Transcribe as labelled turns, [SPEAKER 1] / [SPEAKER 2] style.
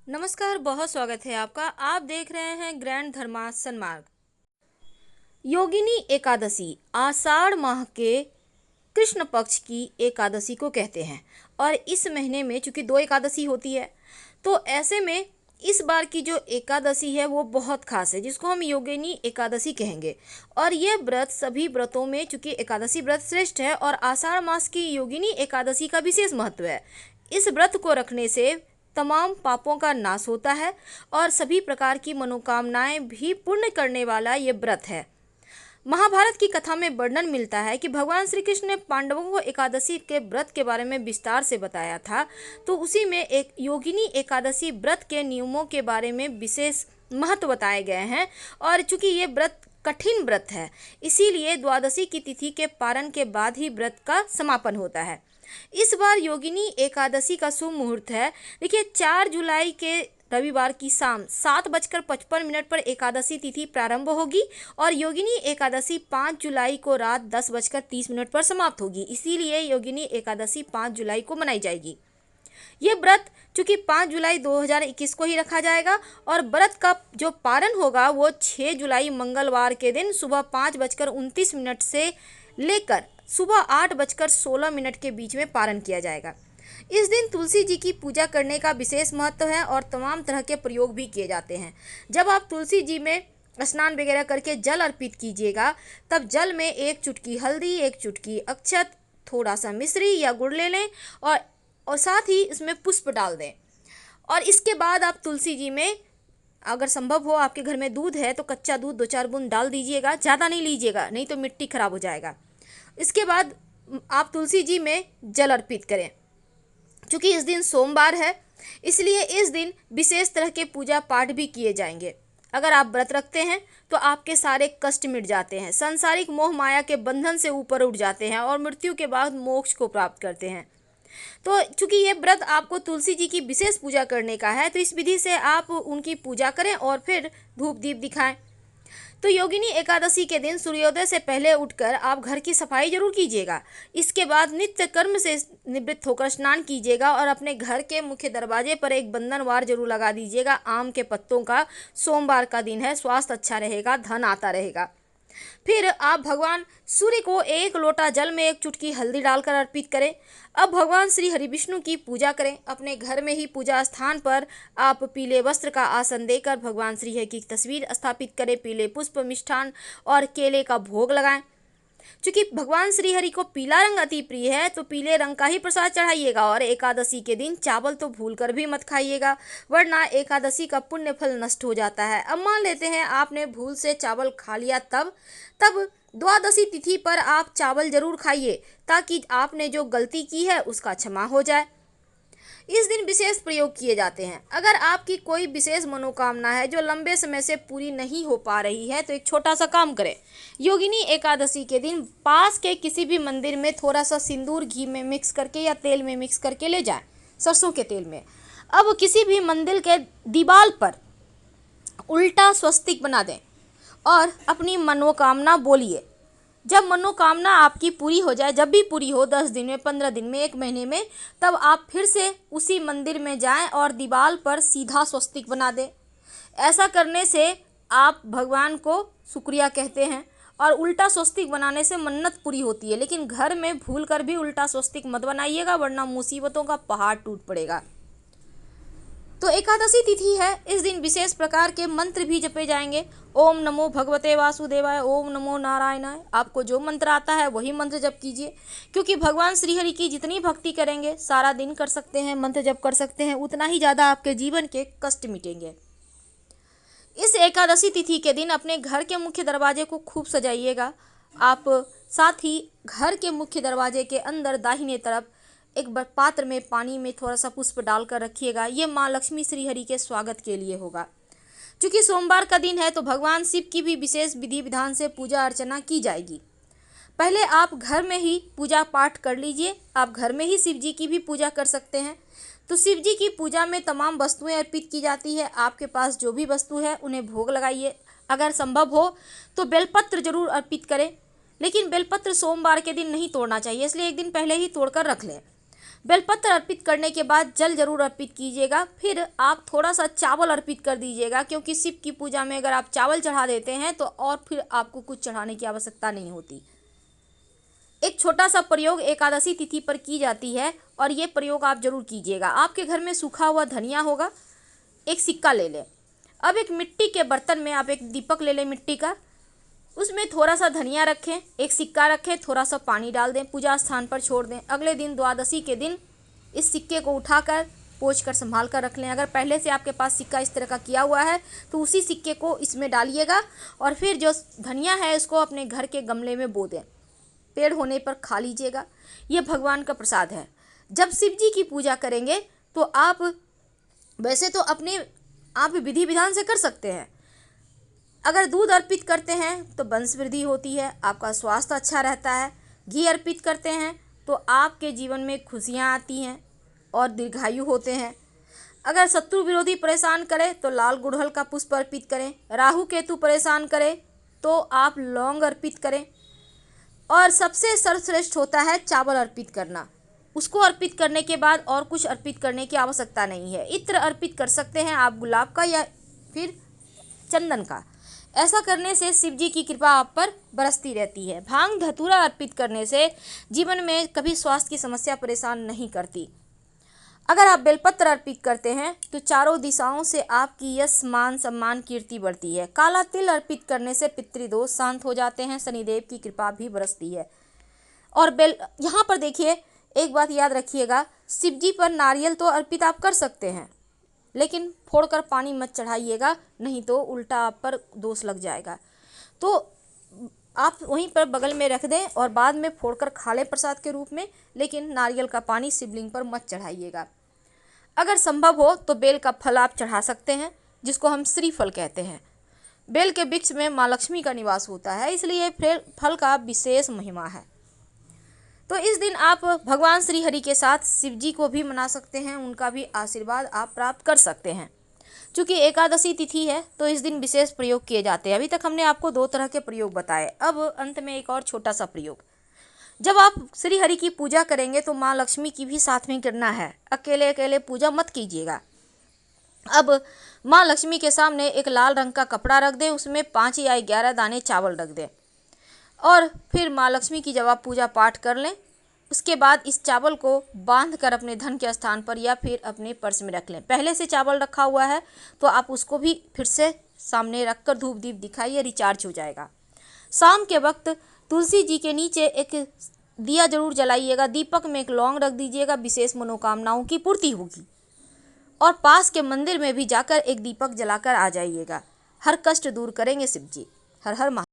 [SPEAKER 1] नमस्कार, बहुत स्वागत है आपका। आप देख रहे हैं ग्रैंड धर्मा सन्मार्ग। योगिनी एकादशी आषाढ़ माह के कृष्ण पक्ष की एकादशी को कहते हैं और इस महीने में चूंकि दो एकादशी होती है तो ऐसे में इस बार की जो एकादशी है वो बहुत खास है, जिसको हम योगिनी एकादशी कहेंगे। और ये व्रत सभी व्रतों में चूंकि एकादशी व्रत श्रेष्ठ है और आषाढ़ मास की योगिनी एकादशी का विशेष महत्व है। इस व्रत को रखने से तमाम पापों का नाश होता है और सभी प्रकार की मनोकामनाएं भी पूर्ण करने वाला ये व्रत है। महाभारत की कथा में वर्णन मिलता है कि भगवान श्री कृष्ण ने पांडवों को एकादशी के व्रत के बारे में विस्तार से बताया था, तो उसी में एक योगिनी एकादशी व्रत के नियमों के बारे में विशेष महत्व बताए गए हैं। और चूंकि ये व्रत कठिन व्रत है, इसीलिए द्वादशी की तिथि के पारण के बाद ही व्रत का समापन होता है। इस बार योगिनी एकादशी का शुभ मुहूर्त है। देखिए, 4 जुलाई के रविवार की शाम 7:55 पर एकादशी तिथि प्रारंभ होगी और योगिनी एकादशी 5 जुलाई को रात 10:30 पर समाप्त होगी। इसीलिए योगिनी एकादशी 5 जुलाई को मनाई जाएगी। ये व्रत चूंकि 5 जुलाई 2021 को ही रखा जाएगा और व्रत का जो पारण होगा वो 6 जुलाई मंगलवार के दिन सुबह 5:29 से लेकर सुबह 8:16 के बीच में पारण किया जाएगा। इस दिन तुलसी जी की पूजा करने का विशेष महत्व है और तमाम तरह के प्रयोग भी किए जाते हैं। जब आप तुलसी जी में स्नान वगैरह करके जल अर्पित कीजिएगा, तब जल में 1 चुटकी हल्दी, 1 चुटकी अक्षत, थोड़ा सा मिश्री या गुड़ ले लें और साथ ही इसमें पुष्प डाल दें। और इसके बाद आप तुलसी जी में, अगर संभव हो आपके घर में दूध है तो कच्चा दूध 2-4 बूंद डाल दीजिएगा, ज़्यादा नहीं लीजिएगा, नहीं तो मिट्टी खराब हो जाएगा। इसके बाद आप तुलसी जी में जल अर्पित करें। चूँकि इस दिन सोमवार है, इसलिए इस दिन विशेष तरह के पूजा पाठ भी किए जाएंगे। अगर आप व्रत रखते हैं तो आपके सारे कष्ट मिट जाते हैं, सांसारिक मोह माया के बंधन से ऊपर उठ जाते हैं और मृत्यु के बाद मोक्ष को प्राप्त करते हैं। तो चूंकि ये व्रत आपको तुलसी जी की विशेष पूजा करने का है, तो इस विधि से आप उनकी पूजा करें और फिर धूप दीप दिखाएं। तो योगिनी एकादशी के दिन सूर्योदय से पहले उठकर आप घर की सफाई जरूर कीजिएगा। इसके बाद नित्य कर्म से निवृत्त होकर स्नान कीजिएगा और अपने घर के मुख्य दरवाजे पर एक बंधनवार जरूर लगा दीजिएगा आम के पत्तों का। सोमवार का दिन है, स्वास्थ्य अच्छा रहेगा, धन आता रहेगा। फिर आप भगवान सूर्य को 1 लोटा जल में 1 चुटकी हल्दी डालकर अर्पित करें। अब भगवान श्री हरि विष्णु की पूजा करें। अपने घर में ही पूजा स्थान पर आप पीले वस्त्र का आसन देकर भगवान श्री हरि की तस्वीर स्थापित करें। पीले पुष्प, मिष्ठान और केले का भोग लगाएं। चूंकि भगवान श्री हरि को पीला रंग अति प्रिय है, तो पीले रंग का ही प्रसाद चढ़ाइएगा। और एकादशी के दिन चावल तो भूलकर भी मत खाइएगा, वरना एकादशी का पुण्य फल नष्ट हो जाता है। अब मान लेते हैं आपने भूल से चावल खा लिया, तब द्वादशी तिथि पर आप चावल जरूर खाइए, ताकि आपने जो गलती की है उसका क्षमा हो जाए। इस दिन विशेष प्रयोग किए जाते हैं। अगर आपकी कोई विशेष मनोकामना है जो लंबे समय से पूरी नहीं हो पा रही है, तो एक छोटा सा काम करें। योगिनी एकादशी के दिन पास के किसी भी मंदिर में थोड़ा सा सिंदूर घी में मिक्स करके या तेल में मिक्स करके ले जाएं, सरसों के तेल में। अब किसी भी मंदिर के दीवार पर उल्टा स्वस्तिक बना दें और अपनी मनोकामना बोलिए। जब मनोकामना आपकी पूरी हो जाए, जब भी पूरी हो, 10 दिन में, 15 दिन में, 1 महीने में, तब आप फिर से उसी मंदिर में जाएं और दीवार पर सीधा स्वस्तिक बना दें। ऐसा करने से आप भगवान को शुक्रिया कहते हैं और उल्टा स्वस्तिक बनाने से मन्नत पूरी होती है। लेकिन घर में भूल कर भी उल्टा स्वस्तिक मत बनाइएगा, वरना मुसीबतों का पहाड़ टूट पड़ेगा। तो एकादशी तिथि है, इस दिन विशेष प्रकार के मंत्र भी जपे जाएंगे। ओम नमो भगवते वासुदेवाय, ओम नमो नारायणाय। आपको जो मंत्र आता है वही मंत्र जप कीजिए, क्योंकि भगवान श्रीहरि की जितनी भक्ति करेंगे, सारा दिन कर सकते हैं, मंत्र जप कर सकते हैं, उतना ही ज़्यादा आपके जीवन के कष्ट मिटेंगे। इस एकादशी तिथि के दिन अपने घर के मुख्य दरवाजे को खूब सजाइएगा। आप साथ ही घर के मुख्य दरवाजे के अंदर दाहिने तरफ एक पात्र में पानी में थोड़ा सा पुष्प डालकर रखिएगा। ये माँ लक्ष्मी श्री हरि के स्वागत के लिए होगा। चूँकि सोमवार का दिन है, तो भगवान शिव की भी विशेष विधि विधान से पूजा अर्चना की जाएगी। पहले आप घर में ही पूजा पाठ कर लीजिए। आप घर में ही शिव जी की भी पूजा कर सकते हैं। तो शिव जी की पूजा में तमाम वस्तुएं अर्पित की जाती है। आपके पास जो भी वस्तु है उन्हें भोग लगाइए। अगर संभव हो तो बेलपत्र जरूर अर्पित करें, लेकिन बेलपत्र सोमवार के दिन नहीं तोड़ना चाहिए, इसलिए एक दिन पहले ही तोड़कर रख लें। बेलपत्र अर्पित करने के बाद जल जरूर अर्पित कीजिएगा। फिर आप थोड़ा सा चावल अर्पित कर दीजिएगा, क्योंकि शिव की पूजा में अगर आप चावल चढ़ा देते हैं तो और फिर आपको कुछ चढ़ाने की आवश्यकता नहीं होती। एक छोटा सा प्रयोग एकादशी तिथि पर की जाती है और ये प्रयोग आप जरूर कीजिएगा। आपके घर में सूखा हुआ धनिया होगा, एक सिक्का ले लें। अब एक मिट्टी के बर्तन में आप एक दीपक ले लें मिट्टी का, उसमें थोड़ा सा धनिया रखें, एक सिक्का रखें, थोड़ा सा पानी डाल दें, पूजा स्थान पर छोड़ दें। अगले दिन द्वादशी के दिन इस सिक्के को उठाकर पोंछ कर संभाल कर रख लें। अगर पहले से आपके पास सिक्का इस तरह का किया हुआ है तो उसी सिक्के को इसमें डालिएगा और फिर जो धनिया है उसको अपने घर के गमले में बो दें। पेड़ होने पर खा लीजिएगा। ये भगवान का प्रसाद है। जब शिव जी की पूजा करेंगे तो आप वैसे तो अपने आप विधि विधान से कर सकते हैं। अगर दूध अर्पित करते हैं तो वंश वृद्धि होती है, आपका स्वास्थ्य अच्छा रहता है। घी अर्पित करते हैं तो आपके जीवन में खुशियाँ आती हैं और दीर्घायु होते हैं। अगर शत्रु विरोधी परेशान करे तो लाल गुड़हल का पुष्प अर्पित करें। राहु केतु परेशान करे तो आप लौंग अर्पित करें। और सबसे सर्वश्रेष्ठ होता है चावल अर्पित करना। उसको अर्पित करने के बाद और कुछ अर्पित करने की आवश्यकता नहीं है। इत्र अर्पित कर सकते हैं आप गुलाब का या फिर चंदन का। ऐसा करने से शिव जी की कृपा आप पर बरसती रहती है। भांग धतूरा अर्पित करने से जीवन में कभी स्वास्थ्य की समस्या परेशान नहीं करती। अगर आप बेलपत्र अर्पित करते हैं तो चारों दिशाओं से आपकी यश मान सम्मान कीर्ति बढ़ती है। काला तिल अर्पित करने से पितृदोष शांत हो जाते हैं, शनिदेव की कृपा भी बरसती है। और यहाँ पर देखिए, एक बात याद रखिएगा, शिव जी पर नारियल तो अर्पित आप कर सकते हैं, लेकिन फोड़कर पानी मत चढ़ाइएगा, नहीं तो उल्टा आप पर दोष लग जाएगा। तो आप वहीं पर बगल में रख दें और बाद में फोड़कर खा लें प्रसाद के रूप में, लेकिन नारियल का पानी शिवलिंग पर मत चढ़ाइएगा। अगर संभव हो तो बेल का फल आप चढ़ा सकते हैं, जिसको हम श्रीफल कहते हैं। बेल के वृक्ष में माँ लक्ष्मी का निवास होता है, इसलिए फल का विशेष महिमा है। तो इस दिन आप भगवान श्री हरि के साथ शिव जी को भी मना सकते हैं, उनका भी आशीर्वाद आप प्राप्त कर सकते हैं। चूँकि एकादशी तिथि है तो इस दिन विशेष प्रयोग किए जाते हैं। अभी तक हमने आपको 2 तरह के प्रयोग बताए, अब अंत में एक और छोटा सा प्रयोग। जब आप श्री हरि की पूजा करेंगे तो माँ लक्ष्मी की भी साथ में करना है, अकेले अकेले पूजा मत कीजिएगा। अब माँ लक्ष्मी के सामने एक लाल रंग का कपड़ा रख दें, उसमें 5 या 11 दाने चावल रख दें और फिर माँ लक्ष्मी की जब आप पूजा पाठ कर लें, उसके बाद इस चावल को बांध कर अपने धन के स्थान पर या फिर अपने पर्स में रख लें। पहले से चावल रखा हुआ है तो आप उसको भी फिर से सामने रखकर धूप दीप दिखाइए, रिचार्ज हो जाएगा। शाम के वक्त तुलसी जी के नीचे एक दिया जरूर जलाइएगा, दीपक में एक लौंग रख दीजिएगा, विशेष मनोकामनाओं की पूर्ति होगी। और पास के मंदिर में भी जाकर एक दीपक जलाकर आ जाइएगा। हर कष्ट दूर करेंगे शिव जी। हर हर महादेव।